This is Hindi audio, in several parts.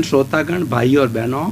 श्रोतागण, भाई और बहनों,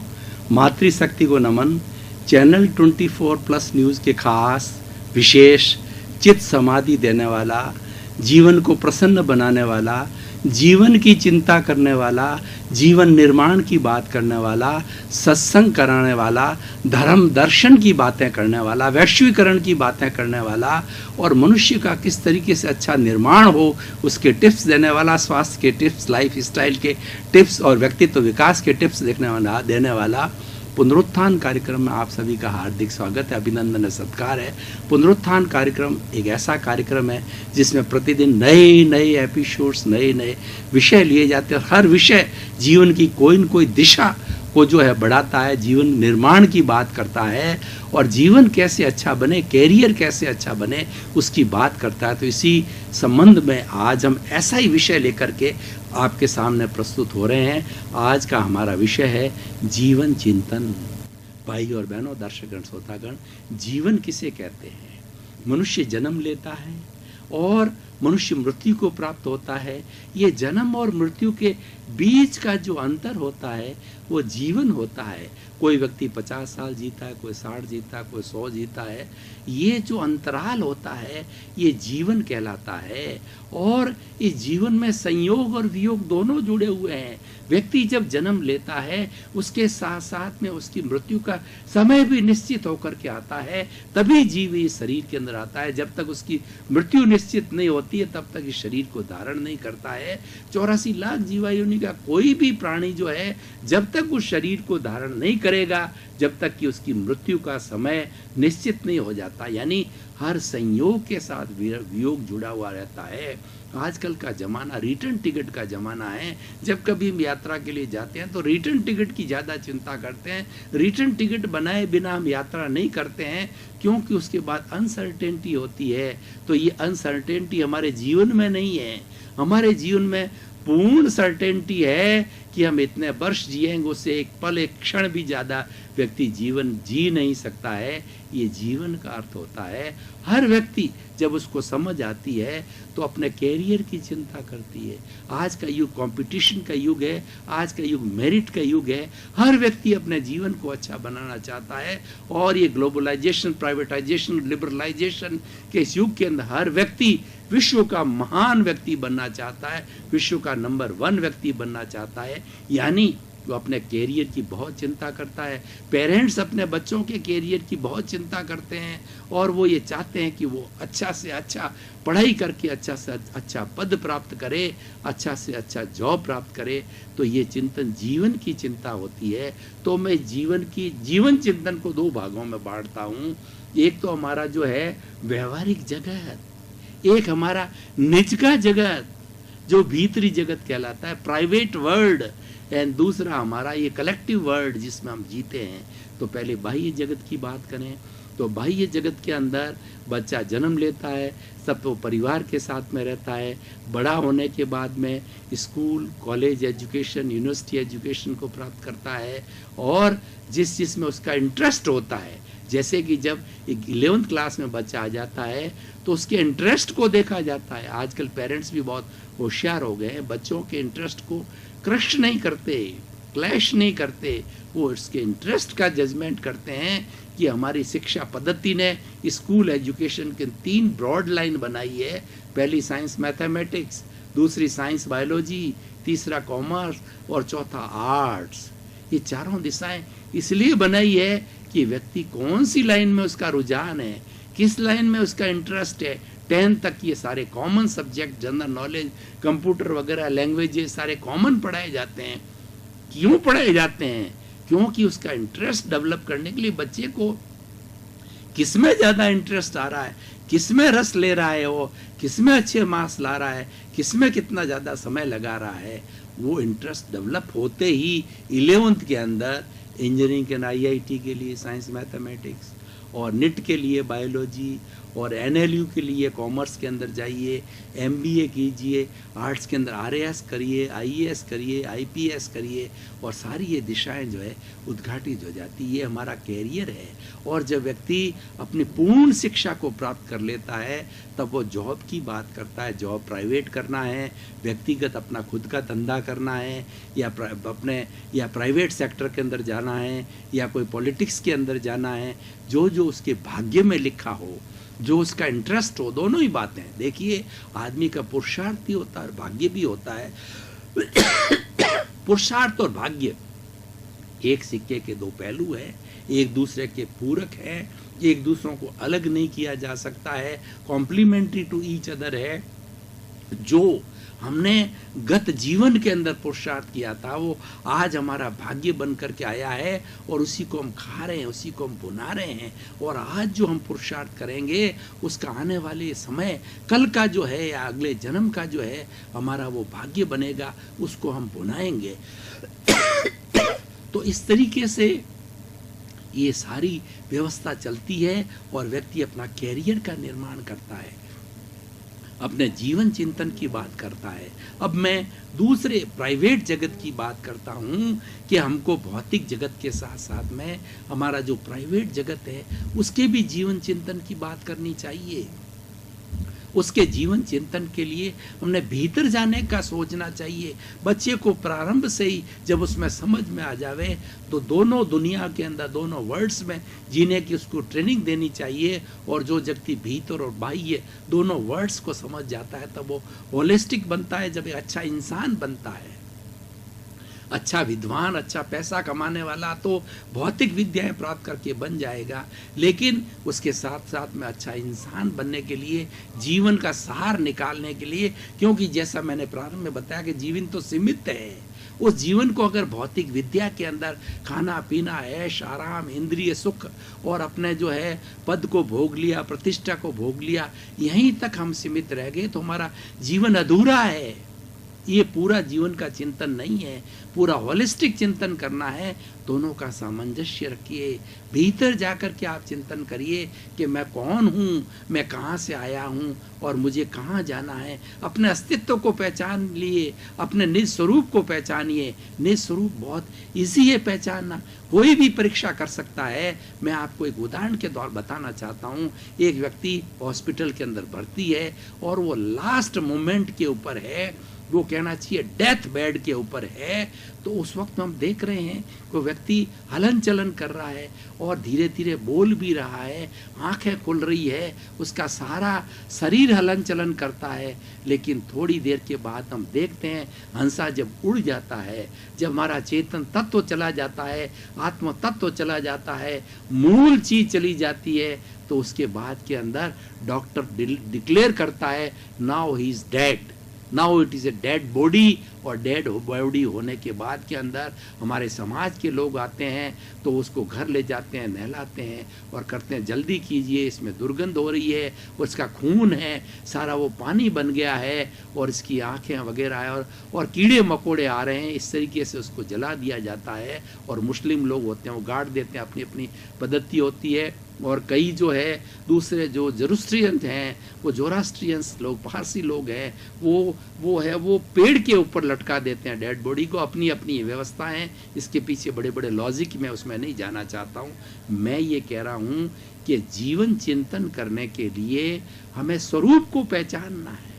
मातृशक्ति को नमन। चैनल 24+ न्यूज़ के खास विशेष चित्त समाधि देने वाला, जीवन को प्रसन्न बनाने वाला, जीवन की चिंता करने वाला, जीवन निर्माण की बात करने वाला, सत्संग कराने वाला, धर्म दर्शन की बातें करने वाला, वैश्वीकरण की बातें करने वाला और मनुष्य का किस तरीके से अच्छा निर्माण हो उसके टिप्स देने वाला, स्वास्थ्य के टिप्स, लाइफ स्टाइल के टिप्स और व्यक्तित्व विकास के टिप्स देने वाला पुनरुत्थान कार्यक्रम में आप सभी का हार्दिक स्वागत है, अभिनंदन है, सत्कार है। पुनरुत्थान कार्यक्रम एक ऐसा कार्यक्रम है जिसमें प्रतिदिन नए नए एपिसोड्स, नए नए विषय लिए जाते हैं और हर विषय जीवन की कोई न कोई दिशा को जो है बढ़ाता है, जीवन निर्माण की बात करता है और जीवन कैसे अच्छा बने, कैरियर कैसे अच्छा बने उसकी बात करता है। तो इसी संबंध में आज हम ऐसा ही विषय लेकर के आपके सामने प्रस्तुत हो रहे हैं। आज का हमारा विषय है जीवन चिंतन। भाई और बहनों, दर्शकगण, श्रोतागण, जीवन किसे कहते हैं? मनुष्य जन्म लेता है और मनुष्य मृत्यु को प्राप्त होता है। ये जन्म और मृत्यु के बीच का जो अंतर होता है वो जीवन होता है। कोई व्यक्ति 50 साल जीता है, कोई 60 जीता है, कोई 100 जीता है। ये जो अंतराल होता है ये जीवन कहलाता है और इस जीवन में संयोग और वियोग दोनों जुड़े हुए हैं। व्यक्ति जब जन्म लेता है उसके साथ साथ में उसकी मृत्यु का समय भी निश्चित होकर के आता है, तभी जीव इस शरीर के अंदर आता है। जब तक उसकी मृत्यु निश्चित नहीं होती है तब तक इस शरीर को धारण नहीं करता है। 84 लाख जीवायोनि का कोई भी प्राणी जो है जब तक उस शरीर को धारण नहीं करेगा, जब तक कि उसकी मृत्यु का समय निश्चित नहीं हो जाता। यानी हर संयोग के साथ वियोग जुड़ा हुआ रहता है। आजकल का ज़माना रिटर्न टिकट का ज़माना है। जब कभी हम यात्रा के लिए जाते हैं तो रिटर्न टिकट की ज़्यादा चिंता करते हैं। रिटर्न टिकट बनाए बिना हम यात्रा नहीं करते हैं क्योंकि उसके बाद अनसर्टेनिटी होती है। तो ये अनसर्टेनिटी हमारे जीवन में नहीं है। हमारे जीवन में पूर्ण सर्टेनिटी है कि हम इतने वर्ष जिएंगे, उससे एक पल, एक क्षण भी ज़्यादा व्यक्ति जीवन जी नहीं सकता है। ये जीवन का अर्थ होता है। हर व्यक्ति जब उसको समझ आती है तो अपने कैरियर की चिंता करती है। आज का युग कंपटीशन का युग है, आज का युग मेरिट का युग है। हर व्यक्ति अपने जीवन को अच्छा बनाना चाहता है और ये ग्लोबलाइजेशन, प्राइवेटाइजेशन, लिबरलाइजेशन के इस युग के अंदर हर व्यक्ति विश्व का महान व्यक्ति बनना चाहता है, विश्व का नंबर 1 व्यक्ति बनना चाहता है। यानी वो अपने कैरियर की बहुत चिंता करता है। पेरेंट्स अपने बच्चों के कैरियर की बहुत चिंता करते हैं और वो ये चाहते हैं कि वो अच्छा से अच्छा पढ़ाई करके अच्छा से अच्छा पद प्राप्त करे, अच्छा से अच्छा जॉब प्राप्त करे। तो ये चिंतन जीवन की चिंता होती है। तो मैं जीवन चिंतन को 2 भागों में बांटता हूँ। एक तो हमारा जो है व्यवहारिक जगत, एक हमारा निज का जगत जो भीतरी जगत कहलाता है, प्राइवेट वर्ल्ड, एंड दूसरा हमारा ये कलेक्टिव वर्ल्ड जिसमें हम जीते हैं। तो पहले बाह्य जगत की बात करें तो बाह्य जगत के अंदर बच्चा जन्म लेता है, सब तो परिवार के साथ में रहता है। बड़ा होने के बाद में school, college education, university education को प्राप्त करता है और जिसमें उसका इंटरेस्ट होता है। जैसे कि जब 11th क्लास में बच्चा आ जाता है तो उसके इंटरेस्ट को देखा जाता है। आजकल पेरेंट्स भी बहुत होशियार हो गए हैं, बच्चों के इंटरेस्ट को क्रश नहीं करते, क्लैश नहीं करते, वो उसके इंटरेस्ट का जजमेंट करते हैं कि हमारी शिक्षा पद्धति ने स्कूल एजुकेशन के 3 ब्रॉड लाइन बनाई है। पहली साइंस मैथमेटिक्स, दूसरी साइंस बायोलॉजी, तीसरा कॉमर्स और चौथा आर्ट्स। ये चारों दिशाएं इसलिए बनाई है कि व्यक्ति कौन सी लाइन में उसका रुझान है, किस लाइन में उसका इंटरेस्ट है। 10th तक ये सारे common subject, general knowledge, computer वगैरह, लैंग्वेज, ये सारे कॉमन पढ़ाए जाते हैं। क्यों पढ़ाए जाते हैं? क्योंकि उसका इंटरेस्ट डेवलप करने के लिए बच्चे को किस में ज़्यादा इंटरेस्ट आ रहा है, किस में रस ले रहा है, वो किस में अच्छे मार्क्स ला रहा है, किस में कितना ज़्यादा समय लगा रहा है, वो इंटरेस्ट डेवलप होते ही 11th के अंदर इंजीनियरिंग के IIT के लिए साइंस मैथमेटिक्स और NIT के लिए बायोलॉजी और NLU के लिए कॉमर्स के अंदर जाइए, MBA कीजिए, आर्ट्स के अंदर RAS करिए, IAS करिए, IPS करिए, और सारी ये दिशाएं जो है उद्घाटित हो जाती। ये हमारा कैरियर है। और जब व्यक्ति अपनी पूर्ण शिक्षा को प्राप्त कर लेता है तब वो जॉब की बात करता है। जॉब प्राइवेट करना है, व्यक्तिगत अपना खुद का धंधा करना है, या प्राइवेट सेक्टर के अंदर जाना है, या कोई पॉलिटिक्स के अंदर जाना है, जो जो उसके भाग्य में लिखा हो, जो उसका इंटरेस्ट हो, दोनों ही बातें। देखिए, आदमी का पुरुषार्थ भी होता है और भाग्य भी होता है। पुरुषार्थ और भाग्य एक सिक्के के दो पहलू है, एक दूसरे के पूरक है, एक दूसरों को अलग नहीं किया जा सकता है, कॉम्प्लीमेंट्री टू ईच अदर है। जो हमने गत जीवन के अंदर पुरुषार्थ किया था वो आज हमारा भाग्य बन करके आया है, और उसी को हम खा रहे हैं, उसी को हम बुना रहे हैं। और आज जो हम पुरुषार्थ करेंगे उसका आने वाले समय, कल का जो है या अगले जन्म का जो है हमारा वो भाग्य बनेगा, उसको हम बुनाएंगे। तो इस तरीके से ये सारी व्यवस्था चलती है और व्यक्ति अपना कैरियर का निर्माण करता है, अपने जीवन चिंतन की बात करता है। अब मैं दूसरे प्राइवेट जगत की बात करता हूँ कि हमको भौतिक जगत के साथ साथ में हमारा जो प्राइवेट जगत है उसके भी जीवन चिंतन की बात करनी चाहिए। उसके जीवन चिंतन के लिए हमने भीतर जाने का सोचना चाहिए। बच्चे को प्रारंभ से ही जब उसमें समझ में आ जावे तो दोनों दुनिया के अंदर, दोनों वर्ल्ड्स में जीने की उसको ट्रेनिंग देनी चाहिए। और जो व्यक्ति भीतर और बाह्य दोनों वर्ल्ड्स को समझ जाता है तब वो होलिस्टिक बनता है, जब एक अच्छा इंसान बनता है, अच्छा विद्वान, अच्छा पैसा कमाने वाला तो भौतिक विद्याएं प्राप्त करके बन जाएगा, लेकिन उसके साथ साथ में अच्छा इंसान बनने के लिए, जीवन का सार निकालने के लिए, क्योंकि जैसा मैंने प्रारंभ में बताया कि जीवन तो सीमित है, उस जीवन को अगर भौतिक विद्या के अंदर खाना पीना, ऐश आराम, इंद्रिय सुख और अपने जो है पद को भोग लिया, प्रतिष्ठा को भोग लिया, यहीं तक हम सीमित रह गए तो हमारा जीवन अधूरा है। ये पूरा जीवन का चिंतन नहीं है, पूरा होलिस्टिक चिंतन करना है। दोनों का सामंजस्य रखिए, भीतर जाकर के आप चिंतन करिए कि मैं कौन हूँ, मैं कहाँ से आया हूँ और मुझे कहाँ जाना है। अपने अस्तित्व को पहचान लिए, अपने निज स्वरूप को पहचानिए। निज स्वरूप बहुत ईजी है पहचानना, कोई भी परीक्षा कर सकता है। मैं आपको एक उदाहरण के द्वारा बताना चाहता हूँ। एक व्यक्ति हॉस्पिटल के अंदर भर्ती है और वो लास्ट मोमेंट के ऊपर है, वो कहना चाहिए डेथ बेड के ऊपर है। तो उस वक्त हम देख रहे हैं कि व्यक्ति हलन चलन कर रहा है और धीरे धीरे बोल भी रहा है, आंखें खुल रही है, उसका सारा शरीर हलन चलन करता है। लेकिन थोड़ी देर के बाद हम देखते हैं हंसा जब उड़ जाता है, जब हमारा चेतन तत्व चला जाता है, आत्म तत्व चला जाता है, मूल चीज चली जाती है, तो उसके बाद के अंदर डॉक्टर डिक्लेयर करता है now he is dead, now it is a dead body. और डेड बॉडी होने के बाद के अंदर हमारे समाज के लोग आते हैं तो उसको घर ले जाते हैं, नहलाते हैं और करते हैं जल्दी कीजिए, इसमें दुर्गंध हो रही है, उसका खून है, सारा वो पानी बन गया है और इसकी आँखें वगैरह है और कीड़े मकोड़े आ रहे हैं। इस तरीके से उसको जला दिया जाता है। और मुस्लिम लोग होते हैं वो गाड़ देते हैं, अपनी अपनी पद्धति होती है। और कई जो है दूसरे जो जरूस्ट्रियन हैं, वो जोरास्ट्रियंस लोग, पारसी लोग हैं, वो पेड़ के ऊपर लटका देते हैं डेड बॉडी को। अपनी अपनी व्यवस्था है, इसके पीछे बड़े बड़े लॉजिक मैं उसमें नहीं जाना चाहता हूँ। मैं ये कह रहा हूँ कि जीवन चिंतन करने के लिए हमें स्वरूप को पहचानना है,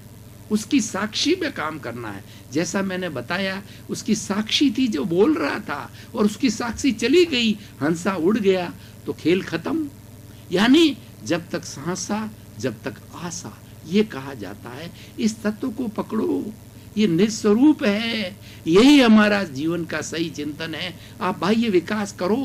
उसकी साक्षी में काम करना है। जैसा मैंने बताया, उसकी साक्षी थी जो बोल रहा था और उसकी साक्षी चली गई, हंसा उड़ गया तो खेल खत्म। यानी जब तक सांसा जब तक आशा, ये कहा जाता है। इस तत्व को पकड़ो, ये निस्वरूप है, यही हमारा जीवन का सही चिंतन है। आप बाह्य विकास करो,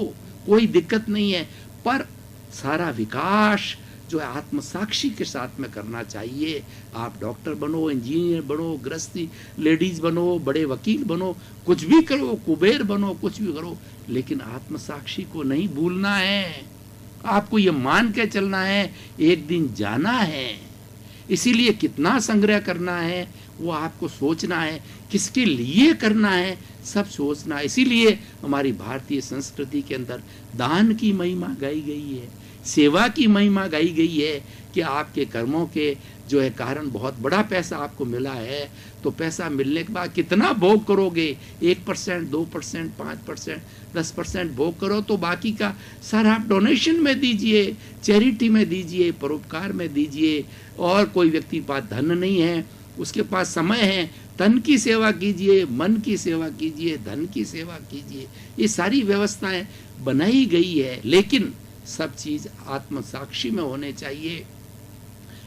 कोई दिक्कत नहीं है, पर सारा विकास जो है आत्म साक्षी के साथ में करना चाहिए। आप डॉक्टर बनो, इंजीनियर बनो, गृहस्थी लेडीज बनो, बड़े वकील बनो, कुछ भी करो, कुबेर बनो, कुछ भी करो, लेकिन आत्म साक्षी को नहीं भूलना है। आपको ये मान के चलना है एक दिन जाना है। इसीलिए कितना संग्रह करना है वो आपको सोचना है, किसके लिए करना है सब सोचना है। इसीलिए हमारी भारतीय संस्कृति के अंदर दान की महिमा गाई गई है सेवा की महिमा गाई गई है कि आपके कर्मों के जो है कारण बहुत बड़ा पैसा आपको मिला है। तो पैसा मिलने के बाद कितना भोग करोगे? 1%, 2%, 5%, 10% भोग करो, तो बाकी का सारा आप डोनेशन में दीजिए, चैरिटी में दीजिए, परोपकार में दीजिए। और कोई व्यक्ति के पास धन नहीं है, उसके पास समय है, तन की सेवा कीजिए, मन की सेवा कीजिए, धन की सेवा कीजिए। ये सारी व्यवस्थाएं बनाई गई है, लेकिन सब चीज आत्मसाक्षी में होने चाहिए।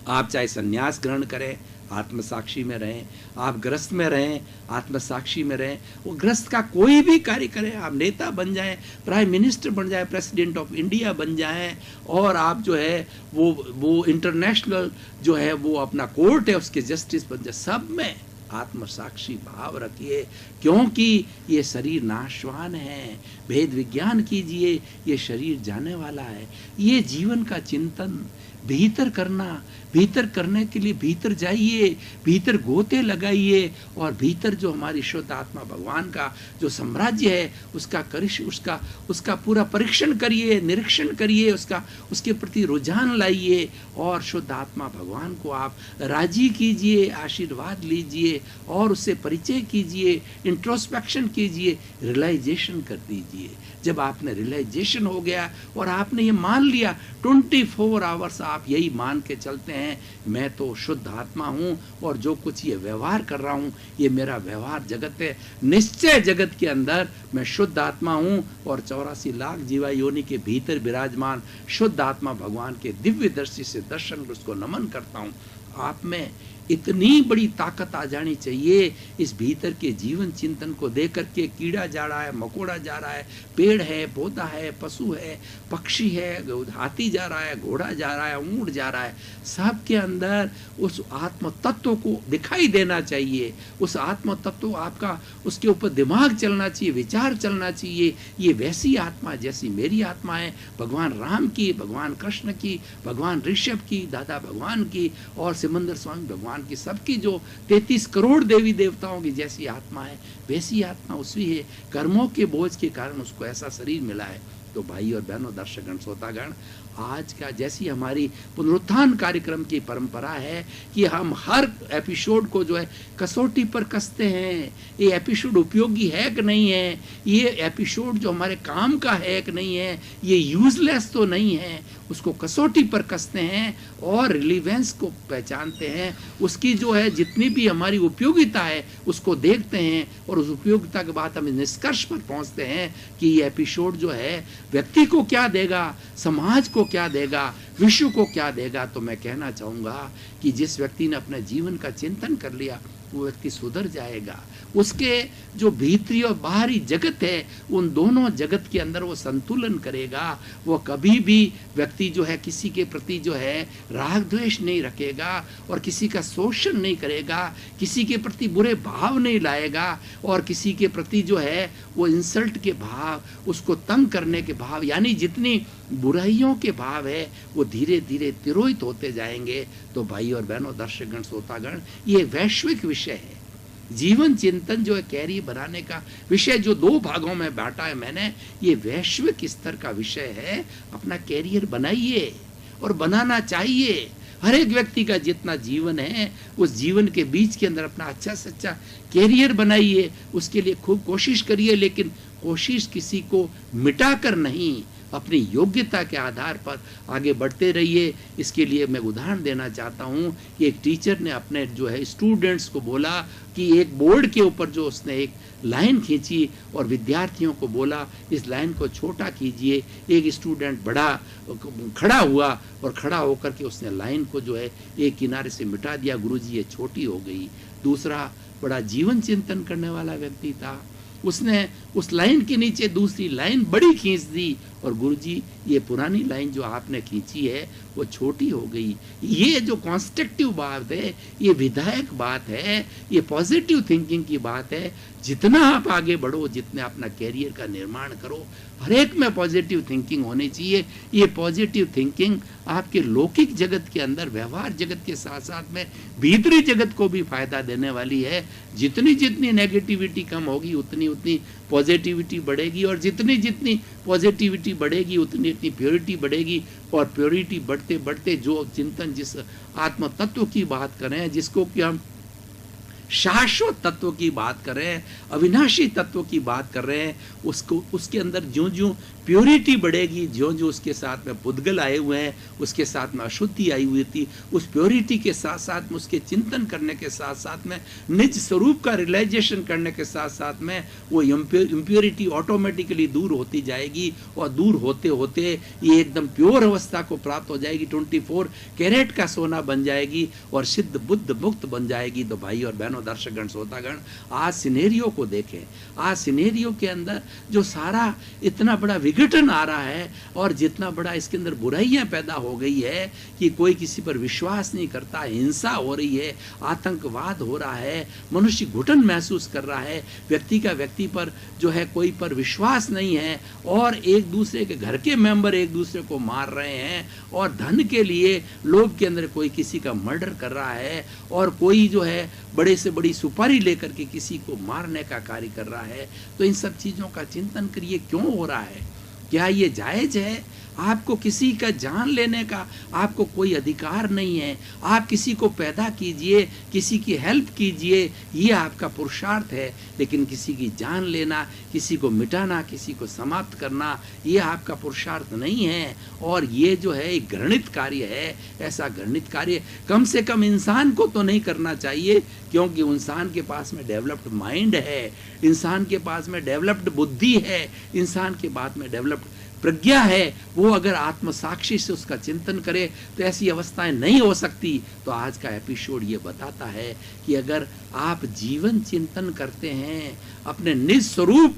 आप चाहे संन्यास ग्रहण करें, आत्मसाक्षी में रहें, आप गृहस्थ में रहें, आत्मसाक्षी में रहें। वो गृहस्थ का कोई भी कार्य करें, आप नेता बन जाएं, प्राइम मिनिस्टर बन जाएं, प्रेसिडेंट ऑफ इंडिया बन जाएं, और आप जो है वो इंटरनेशनल जो है वो अपना कोर्ट है उसके जस्टिस बन जाए, सब में आत्मसाक्षी भाव रखिए, क्योंकि ये शरीर नाशवान है। भेद विज्ञान कीजिए, ये शरीर जाने वाला है। ये जीवन का चिंतन भीतर करना, भीतर करने के लिए भीतर जाइए, भीतर गोते लगाइए, और भीतर जो हमारी शुद्ध आत्मा भगवान का जो साम्राज्य है उसका पूरा परीक्षण करिए, निरीक्षण करिए, उसके प्रति रुझान लाइए, और शुद्ध आत्मा भगवान को आप राजी कीजिए, आशीर्वाद लीजिए, और उससे परिचय कीजिए, इंट्रोस्पेक्शन कीजिए, रियलाइजेशन कर दीजिए। जब आपने रियलाइजेशन हो गया और आपने ये मान लिया, 24 आवर्स आप यही मान के चलते हैं, मैं तो शुद्ध आत्मा हूँ, और जो कुछ ये व्यवहार कर रहा हूँ ये मेरा व्यवहार जगत है। निश्चय जगत के अंदर मैं शुद्ध आत्मा हूँ, और 84 लाख जीवा योनि के भीतर विराजमान शुद्ध आत्मा भगवान के दिव्य दृष्टि से दर्शन उसको नमन करता हूँ। आप में इतनी बड़ी ताकत आ जानी चाहिए, इस भीतर के जीवन चिंतन को देख करके कीड़ा जा रहा है, मकोड़ा जा रहा है, पेड़ है, पौधा है, पशु है, पक्षी है, हाथी जा रहा है, घोड़ा जा रहा है, ऊंट जा रहा है, सबके अंदर उस आत्म तत्व को दिखाई देना चाहिए। उस आत्म तत्व आपका उसके ऊपर दिमाग चलना चाहिए, विचार चलना चाहिए। ये वैसी आत्मा जैसी मेरी आत्मा है, भगवान राम की, भगवान कृष्ण की, भगवान ऋषभ की, दादा भगवान की, और सिमंदर स्वामी भगवान की, सबकी जो 33 करोड़ देवी देवताओं की जैसी आत्मा है, वैसी आत्मा उसकी है। कर्मों के बोझ के कारण उसको ऐसा शरीर मिला है। तो भाई और बहनों, दर्शकगण, श्रोतागण, आज का जैसी हमारी पुनरुत्थान कार्यक्रम की परंपरा है कि हम हर एपिसोड को जो है कसौटी पर कसते हैं, ये एपिसोड उपयोगी है कि नहीं है, ये एपिसोड जो हमारे काम का है कि नहीं है, ये यूजलेस तो नहीं है, उसको कसौटी पर कसते हैं और रिलीवेंस को पहचानते हैं। उसकी जो है जितनी भी हमारी उपयोगिता है उसको देखते हैं, और उस उपयोगिता के बाद हम निष्कर्ष पर पहुंचते हैं कि ये एपिसोड जो है व्यक्ति को क्या देगा, समाज को क्या देगा, विश्व को क्या देगा। तो मैं कहना चाहूँगा कि जिस व्यक्ति ने अपने जीवन का चिंतन कर लिया वो व्यक्ति सुधर जाएगा। उसके जो भीतरी और बाहरी जगत है, उन दोनों जगत के अंदर वो संतुलन करेगा। वो कभी भी व्यक्ति जो है किसी के प्रति जो है राग द्वेष नहीं रखेगा, और किसी का शोषण नहीं करेगा, किसी के प्रति बुरे भाव नहीं लाएगा, और किसी के प्रति जो है वो इंसल्ट के भाव, उसको तंग करने के भाव, यानी जितनी बुराइयों के भाव है वो धीरे धीरे तिरोहित होते जाएंगे। तो भाई और बहनों, दर्शकगण, श्रोतागण, ये वैश्विक विषय है। जीवन चिंतन जो है कैरियर बनाने का विषय, जो 2 भागों में बांटा है मैंने, ये वैश्विक स्तर का विषय है। अपना कैरियर बनाइए, और बनाना चाहिए। हर एक व्यक्ति का जितना जीवन है उस जीवन के बीच के अंदर अपना अच्छा से अच्छा कैरियर बनाइए, उसके लिए खूब कोशिश करिए, लेकिन कोशिश किसी को मिटाकर नहीं, अपनी योग्यता के आधार पर आगे बढ़ते रहिए। इसके लिए मैं उदाहरण देना चाहता हूँ कि एक टीचर ने अपने जो है स्टूडेंट्स को बोला कि एक बोर्ड के ऊपर जो उसने एक लाइन खींची और विद्यार्थियों को बोला इस लाइन को छोटा कीजिए। एक स्टूडेंट बड़ा खड़ा हुआ और खड़ा होकर के उसने लाइन को जो है एक किनारे से मिटा दिया। गुरुजी ये छोटी हो गई। दूसरा बड़ा जीवन चिंतन करने वाला व्यक्ति था, उसने उस लाइन के नीचे दूसरी लाइन बड़ी खींच दी और गुरुजी ये पुरानी लाइन जो आपने खींची है वो छोटी हो गई। ये जो कॉन्स्ट्रक्टिव बात है, ये विधायक बात है, ये पॉजिटिव थिंकिंग की बात है। जितना आप आगे बढ़ो, जितने अपना कैरियर का निर्माण करो, हर एक में पॉजिटिव थिंकिंग होनी चाहिए। ये पॉजिटिव थिंकिंग आपके लौकिक जगत के अंदर, व्यवहार जगत के साथ साथ में भीतरी जगत को भी फायदा देने वाली है। जितनी जितनी नेगेटिविटी कम होगी उतनी उतनी पॉजिटिविटी बढ़ेगी, और जितनी जितनी पॉजिटिविटी बढ़ेगी उतनी इतनी प्योरिटी बढ़ेगी, और प्योरिटी बढ़ते बढ़ते जो चिंतन जिस आत्म तत्व की बात करें, जिसको कि हम शाश्वत तत्व की बात कर रहे हैं, अविनाशी तत्व की बात कर रहे हैं, उसको उसके अंदर ज्यों ज्यों प्योरिटी बढ़ेगी, ज्यों ज्यों उसके साथ में पुद्गल आए हुए हैं, उसके साथ में अशुद्धि आई हुई थी, उस प्योरिटी के साथ साथ में उसके चिंतन करने के साथ साथ में निज स्वरूप का रियलाइजेशन करने के साथ साथ में वो इम्प्योरिटी ऑटोमेटिकली दूर होती जाएगी, और दूर होते होते ये एकदम प्योर अवस्था को प्राप्त हो जाएगी, 24 कैरेट का सोना बन जाएगी और सिद्ध बुद्ध मुक्त बन जाएगी। तो भाई और बहनों, दर्शकगण, श्रोतागण, आज सिनेरियो को देखें। आज सिनेरियो के अंदर जो सारा इतना बड़ा विघटन आ रहा है, और जितना बड़ा इसके अंदर बुराइयां पैदा हो गई है कि कोई किसी पर विश्वास नहीं करता, हिंसा हो रही है, आतंकवाद हो रहा है, मनुष्य घुटन महसूस कर रहा है, व्यक्ति का व्यक्ति पर जो है कोई पर विश्वास नहीं है, और एक दूसरे के घर के मेंबर एक दूसरे को मार रहे हैं, और धन के लिए लोभ के अंदर कोई किसी का मर्डर कर रहा है, और कोई जो है बड़े से बड़ी सुपारी लेकर के किसी को मारने का कार्य कर रहा है। तो इन सब चीज़ों का चिंतन करिए, क्यों हो रहा है, क्या ये जायज़ है? आपको किसी का जान लेने का आपको कोई अधिकार नहीं है। आप किसी को पैदा कीजिए, किसी की हेल्प कीजिए, ये आपका पुरुषार्थ है, लेकिन किसी की जान लेना, किसी को मिटाना, किसी को समाप्त करना, ये आपका पुरुषार्थ नहीं है। और ये जो है एक घृणित कार्य है। ऐसा घृणित कार्य कम से कम इंसान को तो नहीं करना चाहिए, क्योंकि इंसान के पास में डेवलप्ड माइंड है, इंसान के पास में डेवलप्ड बुद्धि है, इंसान के पास में डेवलप्ड प्रज्ञा है। वो अगर आत्मसाक्षी से उसका चिंतन करे तो ऐसी अवस्थाएं नहीं हो सकती। तो आज का एपिसोड ये बताता है कि अगर आप जीवन चिंतन करते हैं, अपने निज स्वरूप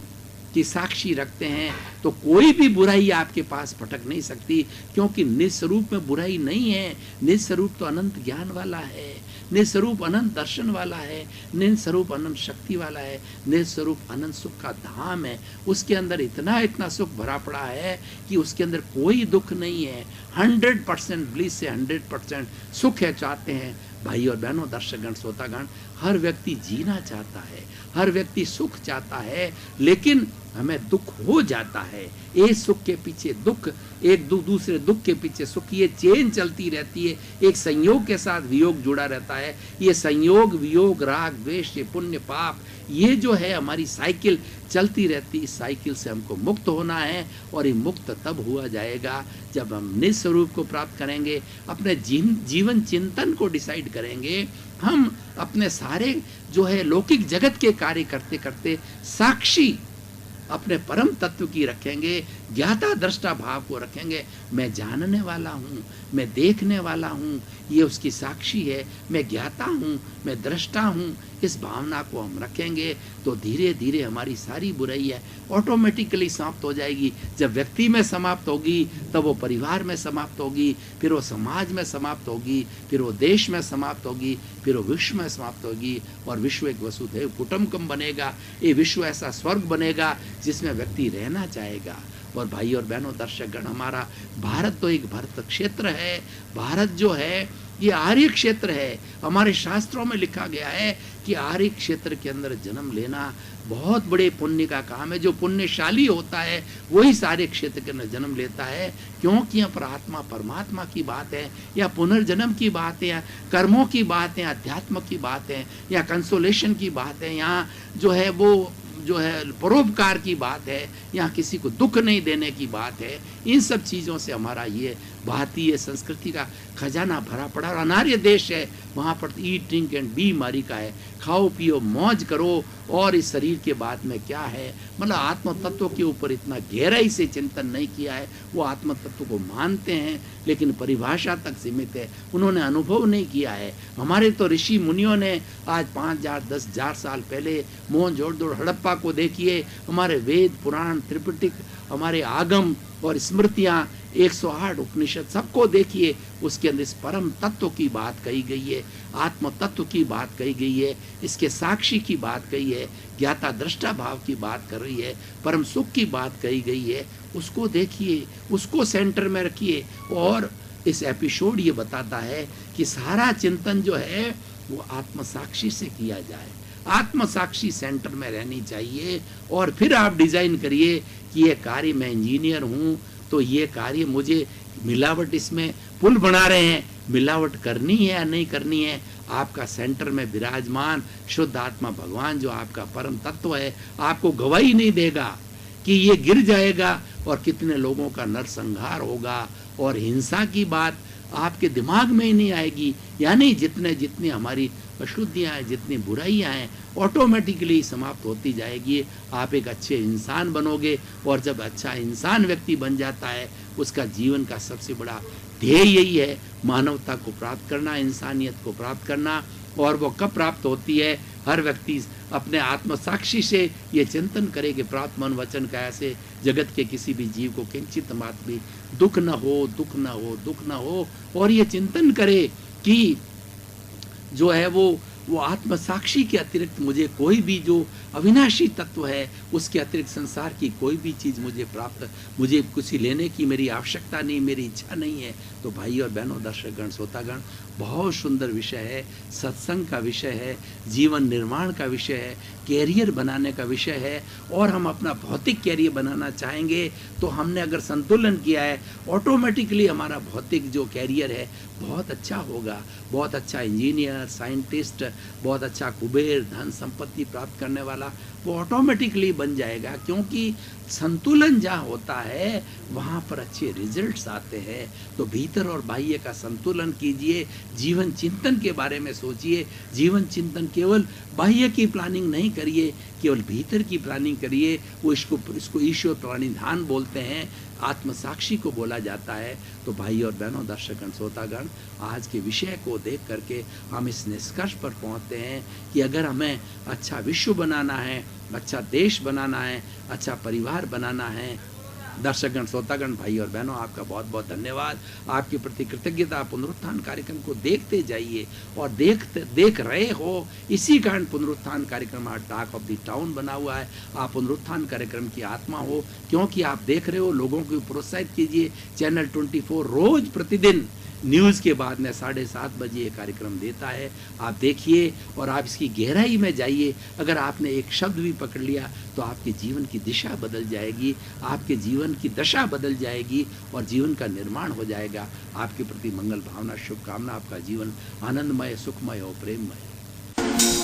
की साक्षी रखते हैं, तो कोई भी बुराई आपके पास पटक नहीं सकती, क्योंकि निज स्वरूप में बुराई नहीं है। निज स्वरूप तो अनंत ज्ञान वाला है, निज स्वरूप अनंत दर्शन वाला है, निज स्वरूप अनंत शक्ति वाला है, निज स्वरूप अनंत सुख का धाम है। उसके अंदर इतना इतना सुख भरा पड़ा है कि उसके अंदर कोई दुख नहीं है। 100% ब्लिस से 100% सुख है चाहते हैं। भाई और बहनों, दर्शकगण, श्रोतागण, हर व्यक्ति जीना चाहता है, हर व्यक्ति सुख चाहता है, लेकिन हमें दुख हो जाता है। एक सुख के पीछे दुख, एक दूसरे दुख के पीछे सुख, ये चेन चलती रहती है। एक संयोग के साथ वियोग जुड़ा रहता है। ये संयोग, वियोग, राग, द्वेष, ये पुण्य, पाप, ये जो है हमारी साइकिल चलती रहती। इस साइकिल से हमको मुक्त होना है, और ये मुक्त तब हुआ जाएगा जब हम निज स्वरूप को प्राप्त करेंगे, अपने जीवन चिंतन को डिसाइड करेंगे। हम अपने सारे जो है लौकिक जगत के कार्य करते करते साक्षी अपने परम तत्व की रखेंगे, ज्ञाता दृष्टा भाव को रखेंगे। मैं जानने वाला हूँ, मैं देखने वाला हूँ, ये उसकी साक्षी है, मैं ज्ञाता हूँ, मैं दृष्टा हूँ। इस भावना को हम रखेंगे तो धीरे धीरे हमारी सारी बुराई है ऑटोमेटिकली समाप्त हो जाएगी। जब व्यक्ति में समाप्त होगी, तब वो परिवार में समाप्त होगी, फिर वो समाज में समाप्त होगी, फिर वो देश में समाप्त होगी, फिर वो विश्व में समाप्त होगी। और विश्व एक वसुधैव कुटुम्बकम बनेगा। ये विश्व ऐसा स्वर्ग बनेगा जिसमें व्यक्ति रहना चाहेगा। और भाई और बहनों, दर्शकगण, हमारा भारत तो एक भरत क्षेत्र है। भारत जो है ये आर्य क्षेत्र है। हमारे शास्त्रों में लिखा गया है कि आर्य क्षेत्र के अंदर जन्म लेना बहुत बड़े पुण्य का काम है। जो पुण्यशाली होता है वही सारे क्षेत्र के अंदर जन्म लेता है, क्योंकि यहाँ पर आत्मा परमात्मा की बात है, या पुनर्जन्म की बात है, या कर्मों की बात है, अध्यात्म की बात है, या कंसोलेशन की बात है, यहाँ जो है वो जो है परोपकार की बात है, यहाँ किसी को दुख नहीं देने की बात है। इन सब चीज़ों से हमारा ये भारतीय संस्कृति का खजाना भरा पड़ा। और अनार्य देश है, वहाँ पर ईट ड्रिंक एंड बी मारी का है, खाओ पियो मौज करो, और इस शरीर के बाद में क्या है। मतलब आत्म तत्व के ऊपर इतना गहराई से चिंतन नहीं किया है। वो आत्म तत्व को मानते हैं, लेकिन परिभाषा तक सीमित है, उन्होंने अनुभव नहीं किया है। हमारे तो ऋषि मुनियों ने आज 5000-10,000 साल पहले मोहनजोदड़ो हड़प्पा को देखिए, हमारे वेद पुराण त्रिपिटक, हमारे आगम और स्मृतियाँ, 108 उपनिषद, सबको देखिए, उसके अंदर इस परम तत्व की बात कही गई है, आत्म तत्व की बात कही गई है, इसके साक्षी की बात कही है, ज्ञाता दृष्टा भाव की बात कर रही है, परम सुख की बात कही गई है। उसको देखिए, उसको सेंटर में रखिए। और इस एपिसोड ये बताता है कि सारा चिंतन जो है वो आत्म साक्षी से किया जाए। आत्मसाक्षी सेंटर में रहनी चाहिए। और फिर आप डिजाइन करिए कि ये कार्य, मैं इंजीनियर हूं तो ये कार्य मुझे मिलावट, इसमें पुल बना रहे हैं, मिलावट करनी है या नहीं करनी है। आपका सेंटर में विराजमान शुद्ध आत्मा भगवान जो आपका परम तत्व है आपको गवाही नहीं देगा कि ये गिर जाएगा और कितने लोगों का नरसंहार होगा, और हिंसा की बात आपके दिमाग में ही नहीं आएगी। यानी जितनी हमारी अशुद्धियाँ हैं, जितनी बुराइयाँ हैं, ऑटोमेटिकली समाप्त होती जाएगी। आप एक अच्छे इंसान बनोगे, और जब अच्छा इंसान व्यक्ति बन जाता है उसका जीवन का सबसे बड़ा ध्येय यही है, मानवता को प्राप्त करना, इंसानियत को प्राप्त करना। और वो कब प्राप्त होती है? हर व्यक्ति अपने आत्मसाक्षी से ये चिंतन करे कि प्राप्त मन वचन का ऐसे जगत के किसी भी जीव को किंचित मात्र भी दुख न हो, दुख न हो, दुख न हो। और ये चिंतन करे कि जो है वो आत्मसाक्षी के अतिरिक्त मुझे कोई भी जो अविनाशी तत्व है उसके अतिरिक्त संसार की कोई भी चीज़ मुझे कुछ लेने की मेरी आवश्यकता नहीं, मेरी इच्छा नहीं है। तो भाई और बहनों, दर्शकगण, श्रोतागण, बहुत सुंदर विषय है, सत्संग का विषय है, जीवन निर्माण का विषय है, कैरियर बनाने का विषय है। और हम अपना भौतिक कैरियर बनाना चाहेंगे तो हमने अगर संतुलन किया है, ऑटोमेटिकली हमारा भौतिक जो कैरियर है बहुत अच्छा होगा। बहुत अच्छा इंजीनियर, साइंटिस्ट, बहुत अच्छा कुबेर, धन संपत्ति प्राप्त करने वाला वो ऑटोमेटिकली बन जाएगा, क्योंकि संतुलन जहाँ होता है वहाँ पर अच्छे रिजल्ट्स आते हैं। तो भीतर और बाह्य का संतुलन कीजिए, जीवन चिंतन के बारे में सोचिए। जीवन चिंतन केवल बाह्य की प्लानिंग नहीं करिए, केवल भीतर की प्लानिंग करिए। वो इसको ईश्वर प्रणिधान बोलते हैं, आत्मसाक्षी को बोला जाता है। तो भाई और बहनों, दर्शकगण, श्रोतागण, आज के विषय को देख करके हम इस निष्कर्ष पर पहुंचते हैं कि अगर हमें अच्छा विश्व बनाना है, अच्छा देश बनाना है, अच्छा परिवार बनाना है। दर्शकगण, श्रोतागण, भाई और बहनों, आपका बहुत बहुत धन्यवाद। आपके प्रति कृतज्ञता। पुनरुत्थान कार्यक्रम को देखते जाइए, और देख रहे हो, इसी कारण पुनरुत्थान कार्यक्रम आज टॉक ऑफ द टाउन बना हुआ है। आप पुनरुत्थान कार्यक्रम की आत्मा हो, क्योंकि आप देख रहे हो। लोगों को प्रोत्साहित कीजिए। चैनल 24 रोज प्रतिदिन न्यूज़ के बाद में 7:30 बजे ये कार्यक्रम देता है। आप देखिए और आप इसकी गहराई में जाइए। अगर आपने एक शब्द भी पकड़ लिया तो आपके जीवन की दिशा बदल जाएगी, आपके जीवन की दशा बदल जाएगी, और जीवन का निर्माण हो जाएगा। आपके प्रति मंगल भावना, शुभकामना। आपका जीवन आनंदमय, सुखमय और प्रेममय।